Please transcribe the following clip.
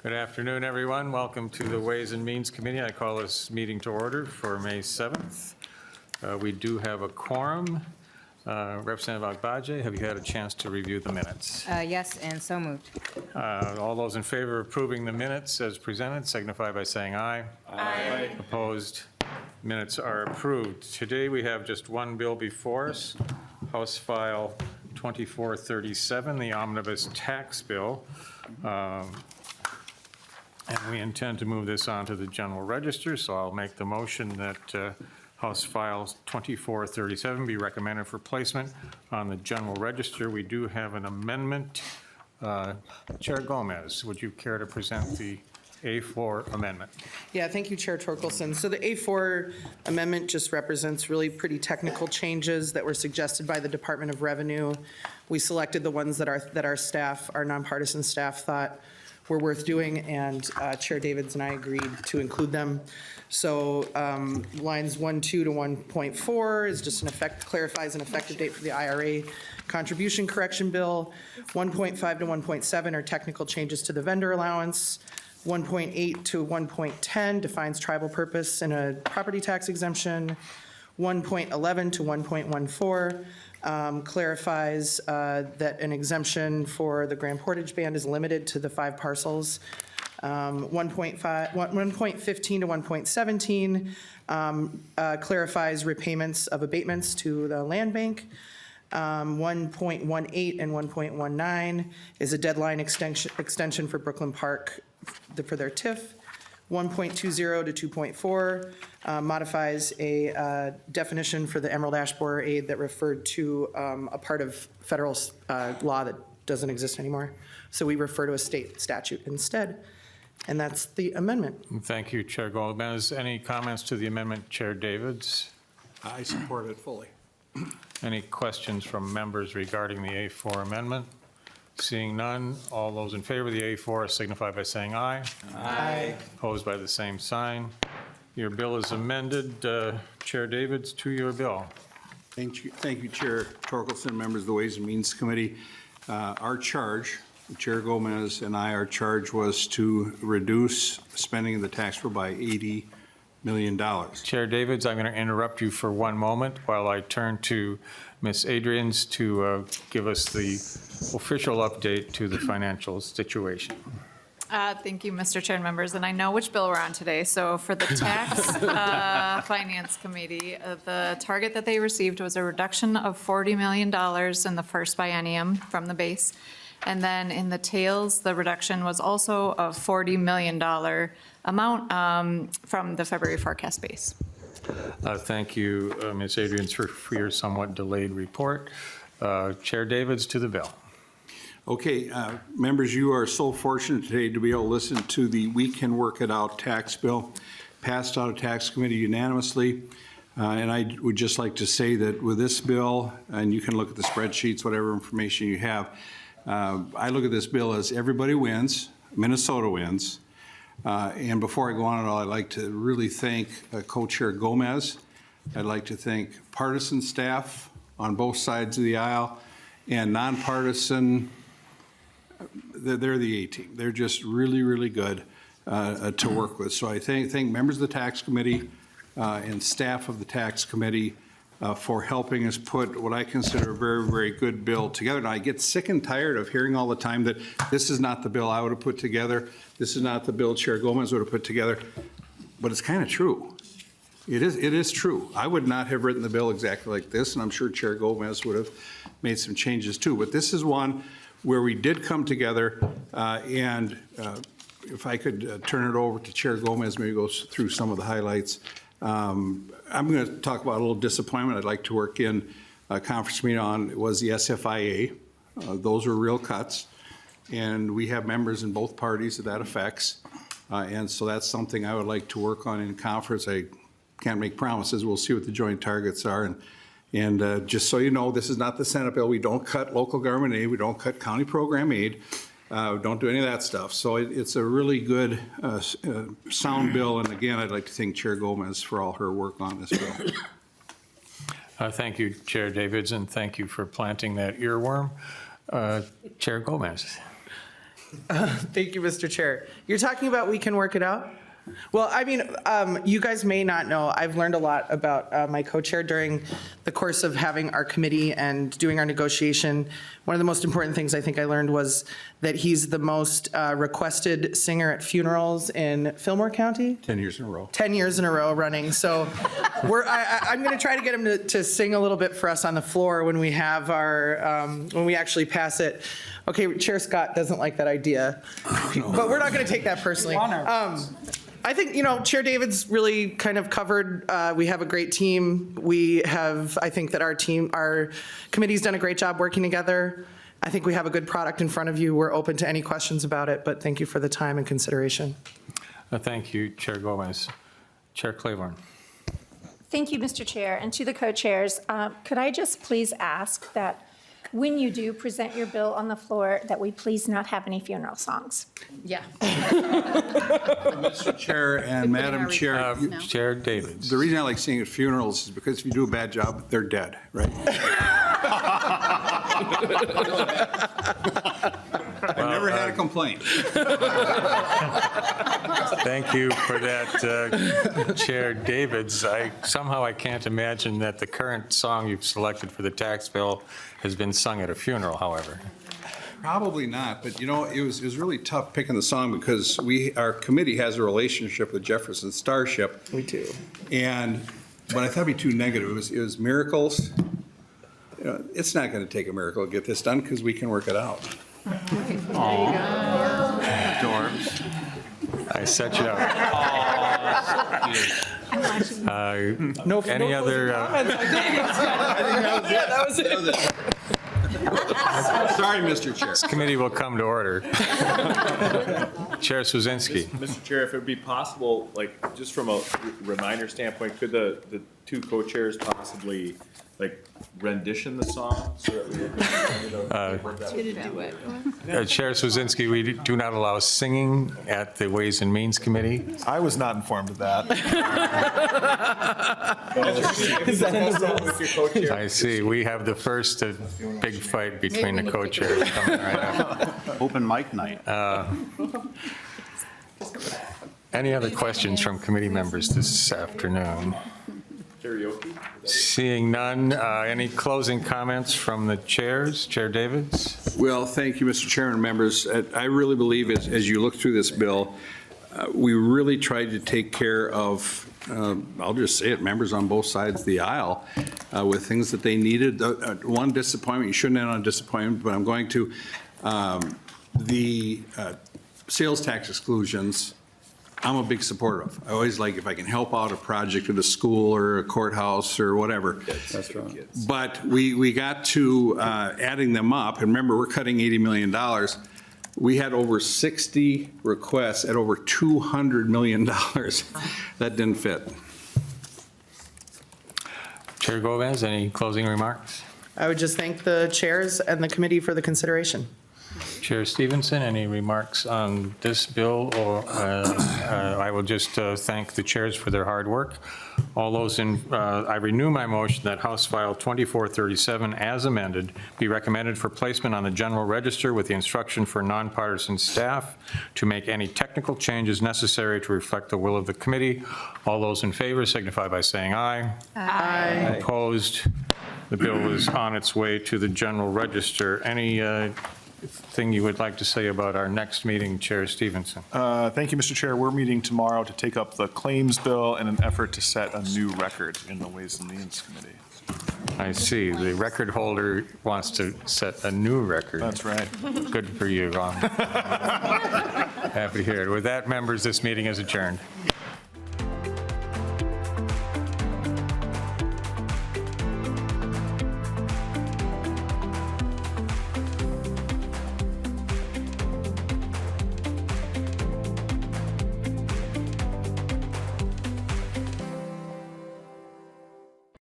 Good afternoon, everyone. Welcome to the Ways and Means Committee. I call this meeting to order for May 7th. We do have a quorum. Representative Agbaje, have you had a chance to review the minutes? Yes, and so moved. All those in favor of approving the minutes as presented signify by saying aye. Aye. Opposed? Minutes are approved. Today we have just one bill before us, House File 2437, the omnibus tax bill. And we intend to move this on to the general register, so I'll make the motion that House File 2437 be recommended for placement on the general register. We do have an amendment. Chair Gomez, would you care to present the A4 amendment? Yeah, thank you, Chair Torkelson. So the A4 amendment just represents really pretty technical changes that were suggested by the Department of Revenue. We selected the ones that our staff, our nonpartisan staff, thought were worth doing, and Chair Davids and I agreed to include them. So lines 1.2 to 1.4 is just clarifies an effective date for the IRA contribution correction bill. 1.5 to 1.7 are technical changes to the vendor allowance. 1.8 to 1.10 defines tribal purpose in a property tax exemption. 1.11 to 1.14 clarifies that an exemption for the Grand Portage Band is limited to the 5 parcels. 1.15 to 1.17 clarifies repayments of abatements to the land bank. 1.18 and 1.19 is a deadline extension for Brooklyn Park for their TIF. 1.20 to 2.4 modifies a definition for the Emerald Ash Borer aid that referred to a part of federal law that doesn't exist anymore. So we refer to a state statute instead. And that's the amendment. Thank you, Chair Gomez. Any comments to the amendment, Chair Davids? I support it fully. Any questions from members regarding the A4 amendment? Seeing none, all those in favor of the A4 signify by saying aye. Aye. Opposed by the same sign. Your bill is amended. Chair Davids, to your bill. Thank you, Chair Torkelson, members of the Ways and Means Committee. Our charge, Chair Gomez and I, our charge was to reduce spending of the tax bill by $80 million. Chair Davids, I'm going to interrupt you for one moment while I turn to Ms. Adrians to give us the official update to the financial situation. Thank you, Mr. Chair and members. And I know which bill we're on today. So for the Tax Finance Committee, the target that they received was a reduction of $40 million in the first biennium from the base. And then in the tails, the reduction was also a $40 million amount from the February forecast base. Thank you, Ms. Adrians, for your somewhat delayed report. Chair Davids, to the bill. Okay, members, you are so fortunate today to be able to listen to the We Can Work It Out tax bill passed out of tax committee unanimously. And I would just like to say that with this bill, and you can look at the spreadsheets, whatever information you have, I look at this bill as everybody wins, Minnesota wins. And before I go on at all, I'd like to really thank Co-Chair Gomez. I'd like to thank partisan staff on both sides of the aisle and nonpartisan. They're the A-team. They're just really, really good to work with. So I thank members of the tax committee and staff of the tax committee for helping us put what I consider a very, very good bill together. And I get sick and tired of hearing all the time that this is not the bill I would have put together. This is not the bill Chair Gomez would have put together. But it's kind of true. It is true. I would not have written the bill exactly like this, and I'm sure Chair Gomez would have made some changes too. But this is one where we did come together, and if I could turn it over to Chair Gomez, maybe go through some of the highlights. I'm going to talk about a little disappointment I'd like to work in a conference meeting on was the SFIA. Those were real cuts, and we have members in both parties that affects, and so that's something I would like to work on in conference. I can't make promises. We'll see what the joint targets are. And just so you know, this is not the Senate bill. We don't cut local government aid. We don't cut county program aid. Don't do any of that stuff. So it's a really good, sound bill. And again, I'd like to thank Chair Gomez for all her work on this bill. Thank you, Chair Davids, and thank you for planting that earworm. Chair Gomez. Thank you, Mr. Chair. You're talking about we can work it out? Well, I mean, you guys may not know, I've learned a lot about my co-chair during the course of having our committee and doing our negotiation. One of the most important things I think I learned was that he's the most requested singer at funerals in Fillmore County. 10 years in a row. 10 years in a row running. So I'm going to try to get him to sing a little bit for us on the floor when we have our, when we actually pass it. Okay, Chair Scott doesn't like that idea, but we're not going to take that personally. I think, Chair David's really kind of covered, we have a great team. I think that our committee's done a great job working together. I think we have a good product in front of you. We're open to any questions about it, but thank you for the time and consideration. Thank you, Chair Gomez. Chair Claiborne. Thank you, Mr. Chair, and to the co-chairs. Could I just please ask that when you do present your bill on the floor, that we please not have any funeral songs? Yeah. Mr. Chair and Madam Chair, Chair Davids. the reason I like singing at funerals is because if you do a bad job, they're dead, right? I never had a complaint. Thank you for that, Chair Davids. Somehow I can't imagine that the current song you've selected for the tax bill has been sung at a funeral, however. Probably not, but it was really tough picking the song because our committee has a relationship with Jefferson Starship. We do. But I thought it'd be too negative. It was miracles. It's not going to take a miracle to get this done because we can work it out. Dorms. I set you up. Any other? That was it. Sorry, Mr. Chair. This committee will come to order. Chair Swazinski. Mr. Chair, if it would be possible, like, just from a reminder standpoint, could the two co-chairs possibly, like, rendition the song so that we Chair Swazinski, we do not allow singing at the Ways and Means Committee. I was not informed of that. I see. We have the first big fight between the co-chairs coming right up. Open mic night. Any other questions from committee members this afternoon? Karaoke? Seeing none, any closing comments from the chairs? Chair Davids? Well, thank you, Mr. Chairman and members. I really believe as you look through this bill, we really tried to take care of, I'll just say it, members on both sides of the aisle with things that they needed. One disappointment, you shouldn't end on a disappointment, but I'm going to, the sales tax exclusions, I'm a big supporter of. I always like if I can help out a project at a school or a courthouse or whatever. That's right. But we got to adding them up, and remember, we're cutting $80 million. We had over 60 requests at over $200 million. That didn't fit. Chair Gomez, any closing remarks? I would just thank the chairs and the committee for the consideration. Chair Stevenson, any remarks on this bill? Or I will just thank the chairs for their hard work. All those I renew my motion that House File 2437 as amended be recommended for placement on the General Register with the instruction for nonpartisan staff to make any technical changes necessary to reflect the will of the committee. All those in favor signify by saying aye. Aye. Opposed? The bill is on its way to the General Register. Any thing you would like to say about our next meeting, Chair Stevenson? Thank you, Mr. Chair. We're meeting tomorrow to take up the claims bill in an effort to set a new record in the Ways and Means Committee. I see. The record holder wants to set a new record. That's right. Good for you. Happy to hear it. With that, members, this meeting is adjourned.